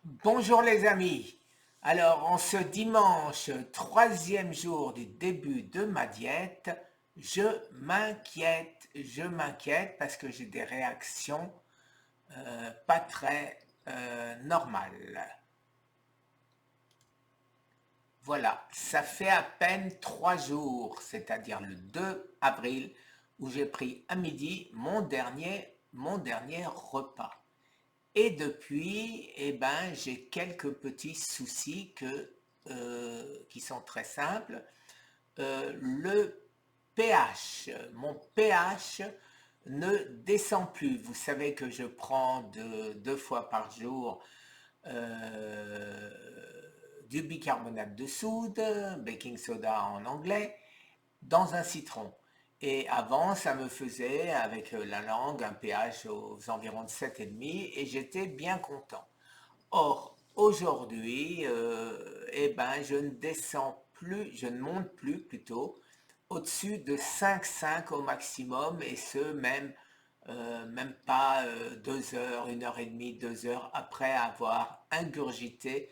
Bonjour les amis. Alors, en ce dimanche, troisième jour du début de ma diète, je m'inquiète parce que j'ai des réactions pas très normales. Voilà, ça fait à peine 3 jours, c'est-à-dire le 2 avril, où j'ai pris à midi mon dernier repas. Et depuis, eh ben, j'ai quelques petits soucis qui sont très simples. Le pH, mon pH ne descend plus. Vous savez que je prends 2 fois par jour euh, du bicarbonate de soude, baking soda en anglais, dans un citron. Et avant, ça me faisait avec la langue un pH aux environs de 7,5 et j'étais bien content. Or, aujourd'hui, eh ben, je ne descends plus, je ne monte plus plutôt au-dessus de 5,5 au maximum et ce même pas 2 heures, 1 heure et demie, 2 heures après avoir ingurgité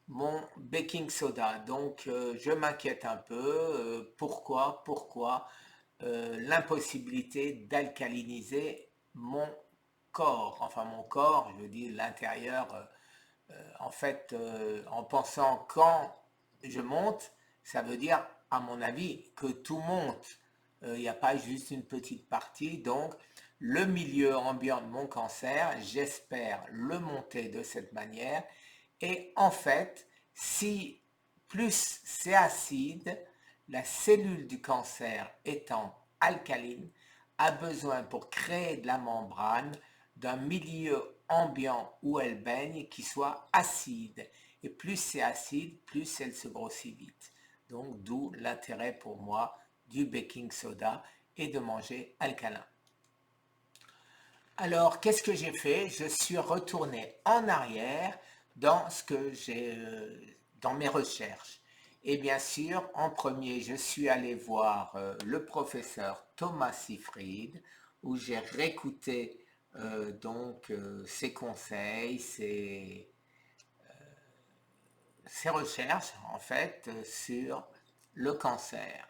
mon baking soda. Donc, je m'inquiète un peu. Pourquoi l'impossibilité d'alcaliniser mon corps, enfin mon corps, je veux dire l'intérieur, en fait, en pensant quand je monte, ça veut dire, à mon avis, que tout monte. Il n'y a pas juste une petite partie. Donc, le milieu ambiant de mon cancer, j'espère le monter de cette manière. Et en fait, si plus c'est acide, la cellule du cancer étant alcaline, a besoin pour créer de la membrane d'un milieu ambiant où elle baigne qui soit acide. Et plus c'est acide, plus elle se grossit vite. Donc d'où l'intérêt pour moi du baking soda et de manger alcalin. Alors, qu'est-ce que j'ai fait? Je suis retourné en arrière dans ce que j'ai dans mes recherches. Et bien sûr, en premier, je suis allé voir le professeur Thomas Seyfried, où j'ai réécouté ses conseils, ses recherches en fait sur le cancer,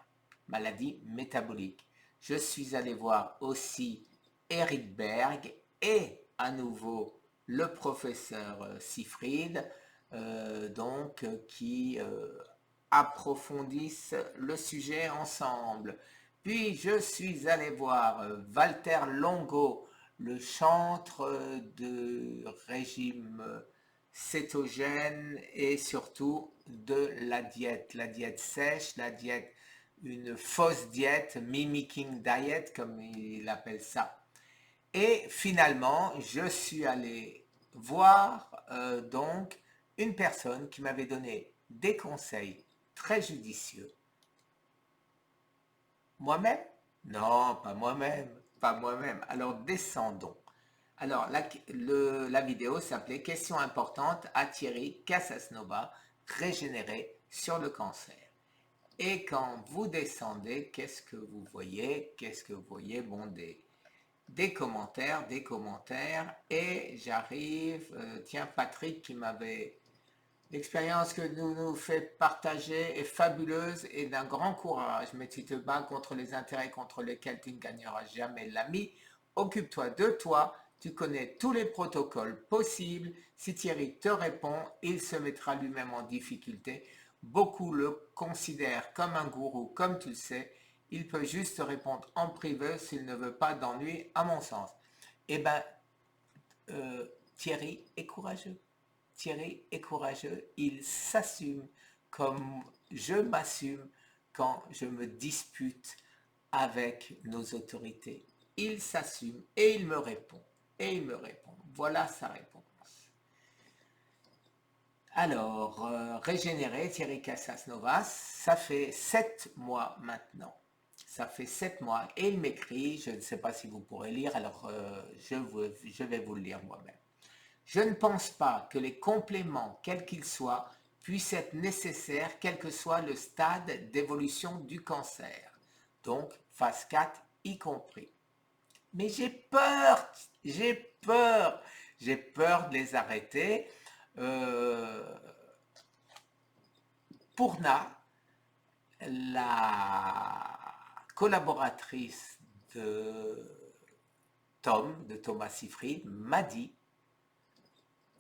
maladie métabolique. Je suis allé voir aussi Eric Berg et à nouveau le professeur Seyfried, qui approfondissent le sujet ensemble. Puis je suis allé voir Walter Longo, le chantre de régime cétogène et surtout de la diète sèche, une fausse diète, mimicking diet comme il appelle ça. Et finalement, je suis allé voir une personne qui m'avait donné des conseils très judicieux. Moi-même? Non, pas moi-même, pas moi-même. Alors descendons. Alors la vidéo s'appelait Question importante à Thierry Casasnova, régénéré sur le cancer. Et quand vous descendez, qu'est-ce que vous voyez? Qu'est-ce que vous voyez? Bon, des commentaires, et j'arrive, tiens, Patrick qui m'avait, l'expérience que nous fait partager est fabuleuse et d'un grand courage, mais tu te bats contre les intérêts contre lesquels tu ne gagneras jamais l'ami. Occupe-toi de toi, tu connais tous les protocoles possibles. Si Thierry te répond, il se mettra lui-même en difficulté. Beaucoup le considèrent comme un gourou, comme tu le sais. Il peut juste te répondre en privé s'il ne veut pas d'ennui, à mon sens. Eh bien, Thierry est courageux. Thierry est courageux, il s'assume comme je m'assume quand je me dispute avec nos autorités. Il s'assume et il me répond. Et il me répond. Voilà sa réponse. Alors, régénérer Thierry Casasnovas, ça fait 7 mois maintenant. Ça fait 7 mois et il m'écrit, je ne sais pas si vous pourrez lire, alors je vais vous le lire moi-même. Je ne pense pas que les compléments, quels qu'ils soient, puissent être nécessaires quel que soit le stade d'évolution du cancer, donc phase 4 y compris. Mais j'ai peur, j'ai peur de les arrêter Euh, Pourna, la collaboratrice de de Thomas Seyfried, m'a dit,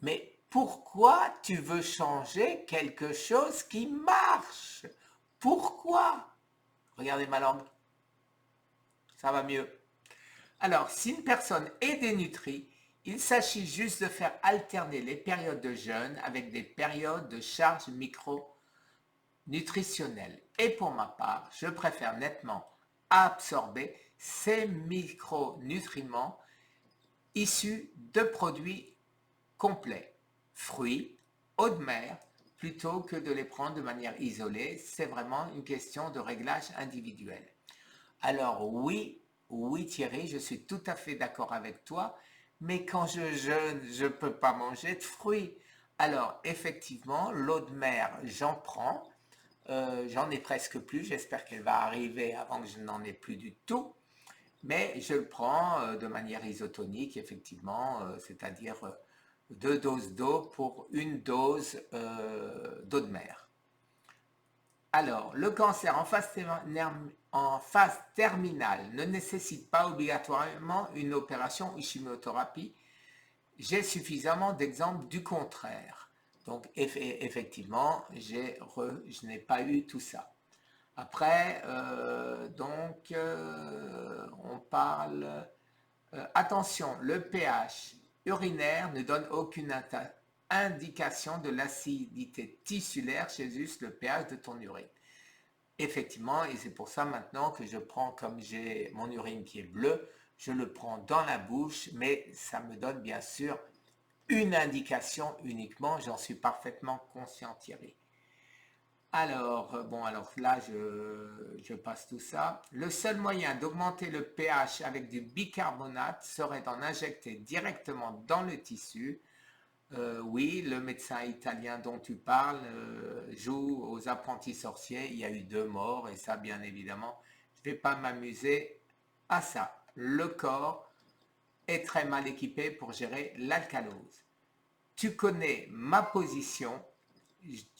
mais pourquoi tu veux changer quelque chose qui marche? Pourquoi? Regardez ma langue, ça va mieux. Alors, si une personne est dénutrie, il s'agit juste de faire alterner les périodes de jeûne avec des périodes de charge micronutritionnelle. Et pour ma part, je préfère nettement absorber ces micronutriments issus de produits complets, fruits, eau de mer, plutôt que de les prendre de manière isolée. C'est vraiment une question de réglage individuel. Alors oui, oui Thierry, je suis tout à fait d'accord avec toi, mais quand je jeûne, je ne peux pas manger de fruits. Alors effectivement, l'eau de mer, j'en prends, j'en ai presque plus, j'espère qu'elle va arriver avant que je n'en ai plus du tout, mais je le prends de manière isotonique, effectivement, c'est-à-dire 2 doses d'eau pour une dose d'eau de mer. Alors, le cancer en phase terminale ne nécessite pas obligatoirement une opération ou chimiothérapie. J'ai suffisamment d'exemples du contraire. Donc, effectivement, je n'ai pas eu tout ça. Après, on parle... attention, le pH urinaire ne donne aucune indication de l'acidité tissulaire chez juste le pH de ton urine. Effectivement, et c'est pour ça maintenant que je prends, comme j'ai mon urine qui est bleue, je le prends dans la bouche, mais ça me donne bien sûr une indication uniquement, j'en suis parfaitement conscient Thierry. Alors, bon, alors là, je passe tout ça. Le seul moyen d'augmenter le pH avec du bicarbonate serait d'en injecter directement dans le tissu. Oui, le médecin italien dont tu parles joue aux apprentis sorciers. Il y a eu 2 morts et ça, bien évidemment, je ne vais pas m'amuser à ça. Le corps est très mal équipé pour gérer l'alcalose. Tu connais ma position.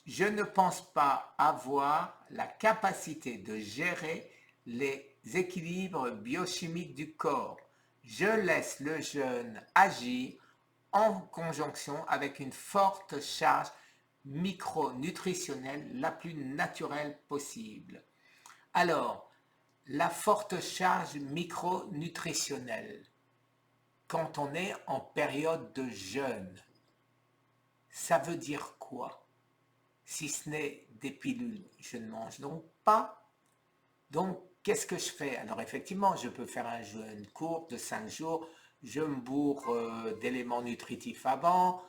Je ne pense pas avoir la capacité de gérer les équilibres biochimiques du corps. Je laisse le jeûne agir en conjonction avec une forte charge micronutritionnelle la plus naturelle possible. Alors, la forte charge micronutritionnelle, quand on est en période de jeûne, ça veut dire quoi? Si ce n'est des pilules, je ne mange donc pas. Donc, qu'est-ce que je fais? Alors, effectivement, je peux faire un jeûne court de 5 jours, je me bourre d'éléments nutritifs avant,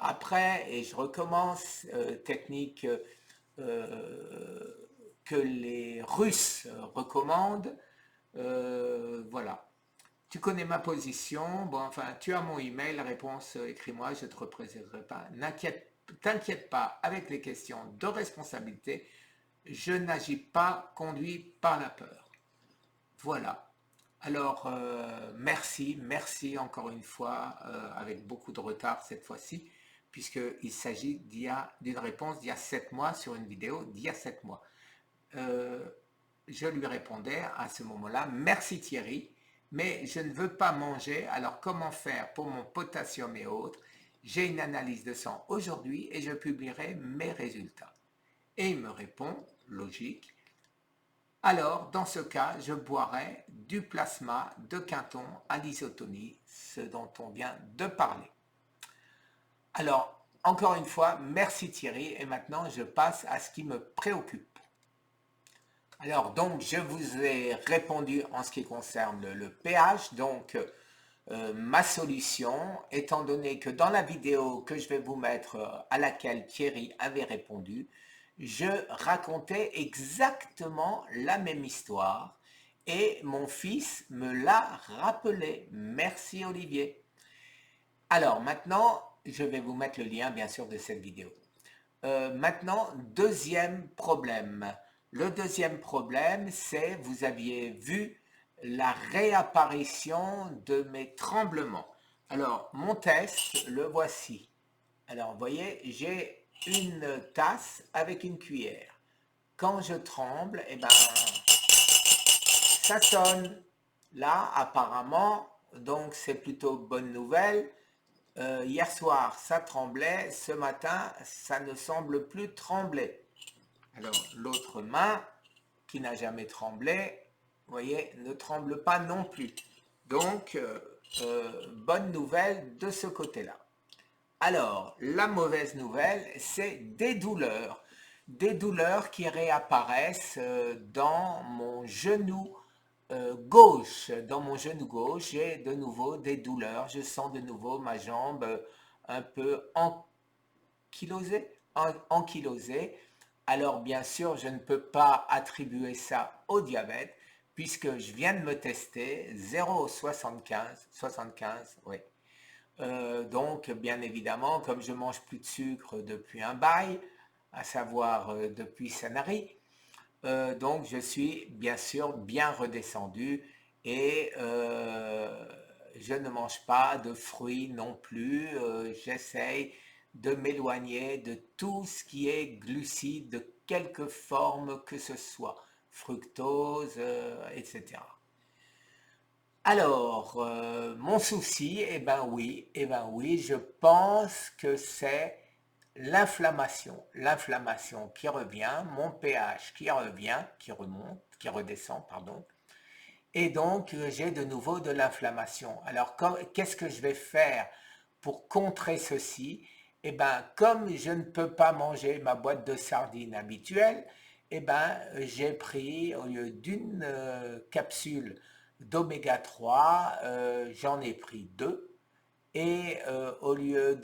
après, et je recommence, technique que les Russes recommandent. Voilà. Tu connais ma position. Bon, enfin, tu as mon email, la réponse, écris-moi, je ne te représenterai pas. T'inquiète pas avec les questions de responsabilité. Je n'agis pas conduit par la peur. Voilà. Alors, merci encore une fois, avec beaucoup de retard cette fois-ci, puisqu'il s'agit d'une réponse d'il y a 7 mois sur une vidéo d'il y a 7 mois. Je lui répondais à ce moment-là, merci Thierry, mais je ne veux pas manger, alors comment faire pour mon potassium et autres? J'ai une analyse de sang aujourd'hui et je publierai mes résultats. Et il me répond, logique, alors dans ce cas, je boirai du plasma de Quinton à l'isotonie, ce dont on vient de parler. Alors, encore une fois, merci Thierry, et maintenant je passe à ce qui me préoccupe. Alors, donc, je vous ai répondu en ce qui concerne le pH. Donc, ma solution, étant donné que dans la vidéo que je vais vous mettre, à laquelle Thierry avait répondu, je racontais exactement la même histoire et mon fils me l'a rappelé. Merci Olivier. Alors, maintenant, je vais vous mettre le lien, bien sûr, de cette vidéo. Maintenant, deuxième problème. Le deuxième problème, c'est, vous aviez vu la réapparition de mes tremblements. Alors, mon test, le voici. Alors, vous voyez, j'ai une tasse avec une cuillère. Quand je tremble, eh ben, ça sonne. Là, apparemment, donc c'est plutôt bonne nouvelle. Hier soir, ça tremblait. Ce matin, ça ne semble plus trembler. Alors, l'autre main, qui n'a jamais tremblé, vous voyez, ne tremble pas non plus. Donc, bonne nouvelle de ce côté-là. Alors, la mauvaise nouvelle, c'est des douleurs qui réapparaissent dans mon genou gauche. Dans mon genou gauche, j'ai de nouveau des douleurs. Je sens de nouveau ma jambe un peu ankylosée. Alors, bien sûr, je ne peux pas attribuer ça au diabète puisque je viens de me tester 0,75, 75, oui. Donc, bien évidemment, comme je mange plus de sucre depuis un bail, à savoir depuis Sanary, donc je suis bien sûr bien redescendu et je ne mange pas de fruits non plus. J'essaye de m'éloigner de tout ce qui est glucides de quelque forme que ce soit, fructose, etc. Alors, mon souci, eh ben oui, je pense que c'est l'inflammation qui revient, mon pH qui revient, qui remonte, qui redescend, pardon, et donc j'ai de nouveau de l'inflammation. Alors, qu'est-ce que je vais faire pour contrer ceci? Eh ben, comme je ne peux pas manger ma boîte de sardines habituelle, eh ben, j'ai pris, au lieu d'une capsule d'oméga 3, j'en ai pris deux. Et au lieu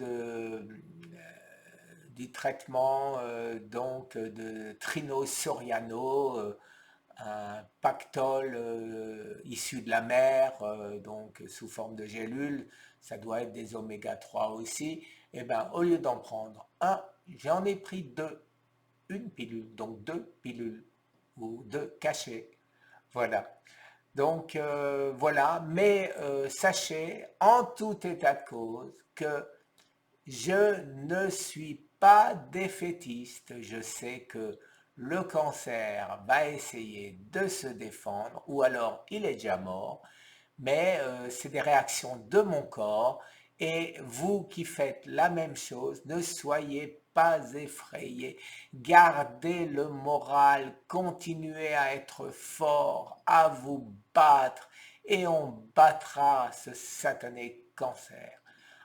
du traitement donc de Trino Soriano, un pactole issu de la mer, donc sous forme de gélule, ça doit être des oméga 3 aussi, et bien au lieu d'en prendre un, j'en ai pris deux, une pilule, donc deux pilules, ou deux cachets, voilà. Donc voilà, mais sachez en tout état de cause que je ne suis pas défaitiste. Je sais que le cancer va essayer de se défendre ou alors il est déjà mort, mais c'est des réactions de mon corps et vous qui faites la même chose, ne soyez pas effrayés, gardez le moral, continuez à être fort, à vous battre et on battra ce satané cancer.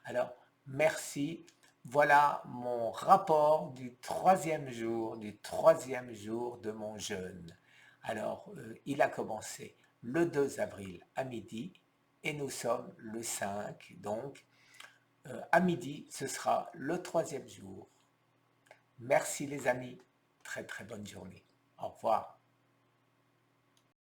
Alors, merci. Voilà mon rapport du troisième jour de mon jeûne. Alors, il a commencé le 2 avril à midi et nous sommes le 5, donc à midi, ce sera le troisième jour. Merci les amis, très très bonne journée. Au revoir.